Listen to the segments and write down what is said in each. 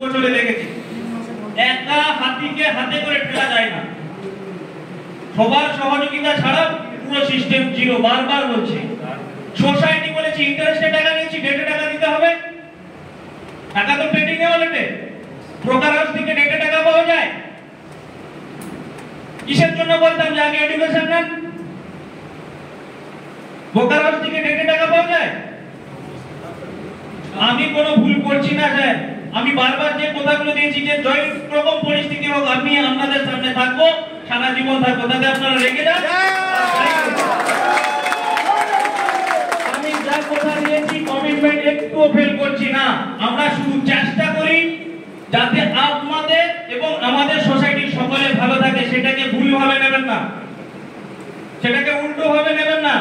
বছরে দেখেছি একা হাতিকে হাতে করে ঠেলা যায় না, সবার সহযোগিতা ছাড়া পুরো সিস্টেম জিরো। বারবার বলছি, সোসাইটি বলেছি ইন্টারেস্টে টাকা নিয়েছি, ডেটে টাকা দিতে হবে, টাকা তো ট্রেডিং এ ওয়ালেটে, ব্রোকার হাউস থেকে ডেটে টাকা পাওয়া যায়। কিসের জন্য বলতাম যে আগে এডুকেশন নেন, ব্রোকার হাউস থেকে ডেটে টাকা পাওয়া যায়। আমি কোনো ভুল করছি না স্যার, আমি বারবার যে কথাগুলো দিয়েছি যে জয় রকম পরিস্থিতি হোক আমি আপনাদের সামনে থাকবো, সারা জীবন থাকবো, তাতে আপনারা রেগে যান। আমি যা কথা দিয়েছি কমিটমেন্ট একটুও ফেল করছি না। আমরা শুধু চেষ্টা করি যাতে আপনাদের এবং আমাদের সোসাইটির সকলে ভালো থাকে, সেটাকে ভুল ভাবে নেবেন না, সেটাকে উল্টো ভাবে নেবেন না।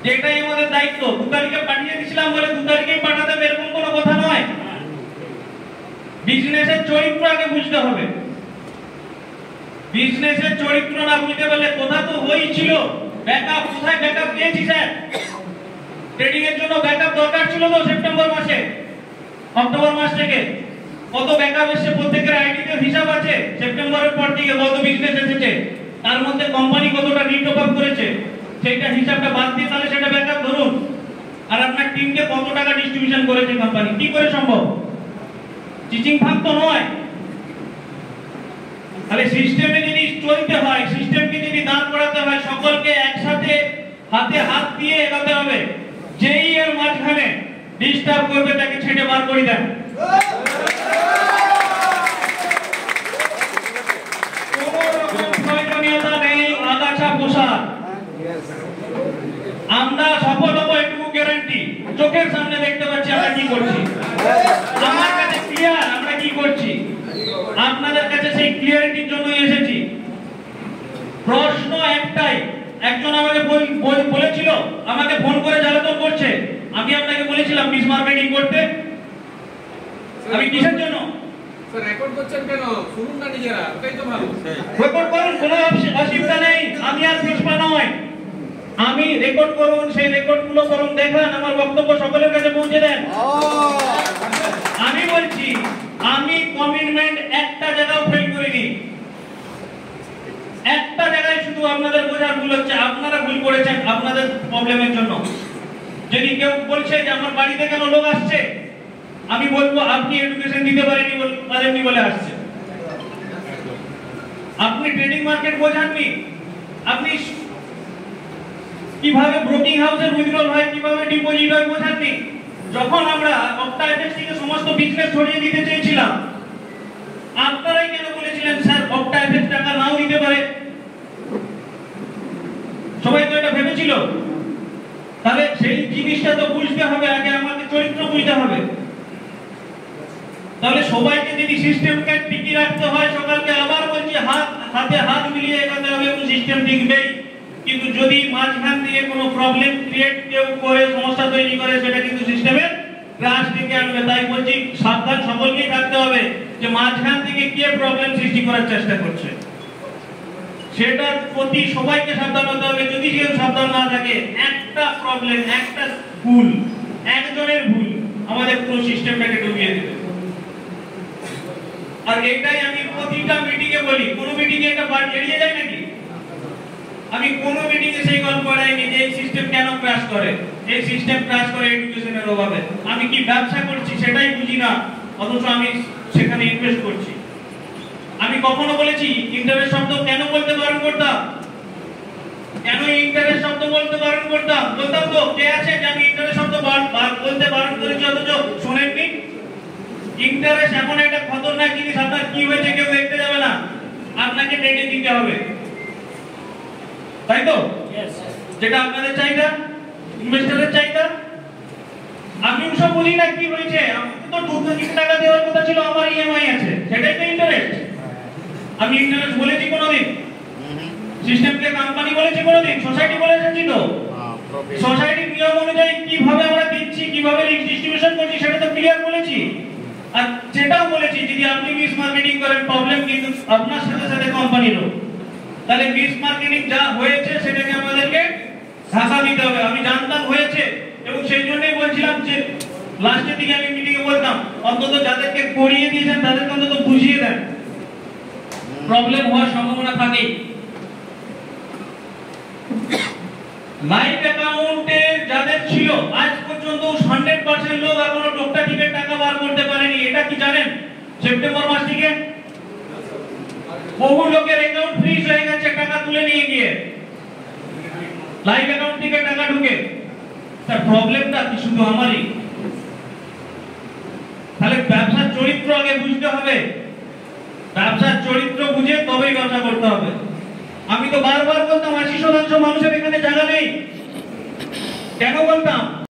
যেটাই আমাদের দায়িত্ব, 2 তারিখে পাঠিয়ে দিয়েছিলাম বলে 2 তারিখেই পাঠাতে হবে এরকম কোনো কথা নয়। বিজনেসের চরিত্র আগে বুঝতে হবে, বিজনেসের চরিত্র না বুঝতে পারলে কথা তো হয়েছিল। ব্যাকআপ কোথায় ব্যাকআপ পেয়েছি স্যার? ট্রেডিং এর জন্য ব্যাকআপ দরকার ছিল তো সেপ্টেম্বর মাসে, অক্টোবর মাস থেকে কত ব্যাকআপ এসেছে, প্রত্যেকের আইডিতে হিসাব আছে। সেপ্টেম্বরের পর থেকে কত বিজনেস এসেছে, তার মধ্যে কোম্পানি কতটা রিটপ আপ করেছে, সেটা হিসাবটা বাদ দিয়ে তাহলে সেটা ব্যাকআপ ধরুন। আর আপনার টিমকে কত টাকা ডিস্ট্রিবিউশন করেছে কোম্পানি, কি করে সম্ভব? টিচিং ভাগ তো নয়। তাহলে সিস্টেমে যদি চলতে হয়, সিস্টেমকে যদি দাঁড় করাতে হয়, সকলকে একসাথে হাতে হাত দিয়ে এগোতে হবে। যেই এর মাঝখানে ডিস্টার্ব করবে তাকে ছেড়ে বার করে দেন। কোনো রকম প্রয়োজনীয়তা নেই আগাছা পোষার। আমরা সফল হবো এটুকু গ্যারান্টি, চোখের সামনে দেখতে পাচ্ছি আমরা কি করছি, আমার কাছে ক্লিয়ার আমরা কি করছি। আপনাদের কাছে সেই ক্লিয়ারিটির জন্যই এসেছি। প্রশ্ন একটাই, একজন আমাকে বলেছিল, আমাকে ফোন করে জ্বালাতন করছে, আমি আপনাকে বলেছিলাম মিস মার্কেটিং করতে। আমি কিসের জন্য স্যার রেকর্ড করছেন কেন? শুনুন না নিজেরা, ওটাই তো ভালো। রেকর্ড করুন, কোনো অসুবিধা নেই, আমি আর পিছপা নয়। আমি রেকর্ড করুন, সেই রেকর্ডগুলো করুন, দেখান, আমার বক্তব্য সকলের কাছে পৌঁছে দেন। আমি বলছি আমি কমিটমেন্ট একটা জায়গাও ফেল করিনি। একটা জায়গায় শুধু আপনাদের বোঝার ভুল হচ্ছে, আপনারা ভুল করেছেন আপনাদের প্রবলেমের জন্য। যদি কেউ বলছে যে আমার বাড়িতে কেন লোক আসছে, আমি বলবো আপনি এডুকেশন দিতে পারেননি বলে আসছে। আপনি ট্রেডিং মার্কেট বোঝাননি, আপনি কিভাবে ব্রোকিং হাউসের উইথড্রল হয়, কিভাবে ডিপোজিট হয় বোঝাননি। যখন আমরা অক্টা এফএক্স থেকে সমস্ত বিজনেস ছড়িয়ে দিতে চেয়েছিলাম, আপনারাই কেন বলেছিলেন স্যার অক্টা এফএক্স টাকা নাও দিতে পারে? সবাই তো এটা ভেবেছিল। তাহলে সেই জিনিসটা তো বুঝতে হবে, আগে আমাদের চরিত্র বুঝতে হবে। তাহলে সবাইকে যদি সিস্টেমকে টিকিয়ে রাখতে হয়, সকালকে আবার বলছি হাতে হাত মিলিয়ে এগোতে হবে এবং সিস্টেম টিকবেই। কিন্তু যদি মাঝখান দিয়ে কোনো প্রবলেম ক্রিয়েট কেউ করে, সমস্যা তৈরি করে, সেটা কিন্তু সিস্টেমের ক্রাশ ডেকে আনবে। তাই বলছি সাবধান সকলকেই থাকতে হবে যে মাঝখান থেকে কে প্রবলেম সৃষ্টি করার চেষ্টা করছে, সেটার প্রতি সবাইকে সাবধান হতে হবে। যদি কেউ সাবধান না থাকে, একটা প্রবলেম, একটা ভুল, একজনের ভুল আমাদের পুরো সিস্টেমটাকে ডুবিয়ে দেবে। আর এটাই আমি প্রতিটা মিটিংয়ে বলি, কোনো মিটিংয়ে এটা এড়িয়ে যায় নাকি? আমি কোন মিটিংয়ে সেই গল্প করাইনি যে এই সিস্টেম কেন ক্র্যাশ করে। এই সিস্টেম ক্র্যাশ করে এডুকেশনের অভাবে। আমি কি ব্যবসা করছি সেটাই বুঝি না, অথচ আমি সেখানে ইনভেস্ট করছি। আমি কখনো বলেছি ইন্টারেস্ট শব্দ কেন বলতে বারণ করতাম? কেন ইন্টারেস্ট শব্দ বলতে বারণ করতাম? বলতাম তো, কে আছে যে আমি ইন্টারেস্ট শব্দ বলতে বারণ করেছি অথচ শোনেননি? ইন্টারেস্ট এমন একটা খতরনাক জিনিস, আপনার কি হয়েছে কেউ দেখতে যাবে না, আপনাকে ডেটে দিতে হবে, তাই তো? যেটা আপনাদের চাহিদা, ইনভেস্টরের চাহিদা। আমি সব বুঝি না কি হয়েছে, আমাকে তো 2 টাকা দেওয়ার কথা ছিল, আমার ইএমআই আছে, সেটাই তো ইন্টারেস্ট। আমি ইন্টারেস্ট বলেছি কোনোদিন? সিস্টেমকে কোম্পানি বলেছি কোনোদিন? সোসাইটি বলেছি তো? সোসাইটির নিয়ম অনুযায়ী কিভাবে আমরা দিচ্ছি, কিভাবে ডিস্ট্রিবিউশন করছি, সেটা তো ক্লিয়ার বলেছি। আর যেটাও বলেছি যদি আপনি মিস মার্কেটিং করেন, প্রবলেম কিন্তু আপনার সাথে সাথে কোম্পানিরও। তাহলে মিস মার্কেটিং যা হয়েছে সেটাকে আমাদেরকে ঢাকা দিতে হবে। আমি জানতাম হয়েছে এবং সেই জন্যই বলছিলাম যে লাস্টের দিকে আমি মিটিং এ বলতাম অন্তত যাদেরকে করিয়ে দিয়েছেন তাদেরকে অন্তত বুঝিয়ে দেন, প্রবলেম হওয়ার সম্ভাবনা থাকে। লাইভ অ্যাকাউন্টে যাদের ছিল আজ পর্যন্ত 100% লোক এখনো টোকটা টিকে টাকা বার করতে পারেনি। এটা কি জানেন? সেপ্টেম্বর মাস থেকে বহু লোকের অ্যাকাউন্ট ফ্রিজ হয়ে গেছে, টাকা তুলে নিয়ে গিয়ে লাইভ অ্যাকাউন্ট থেকে টাকা ঢুকে। তার প্রবলেমটা কি শুধু আমারই? তাহলে ব্যবসার চরিত্র আগে বুঝতে হবে, ব্যবসার চরিত্র বুঝে তবেই ব্যবসা করতে হবে। আমি তো বারবার বলতাম 80% মানুষের এখানে জায়গা নেই। কেন বলতাম?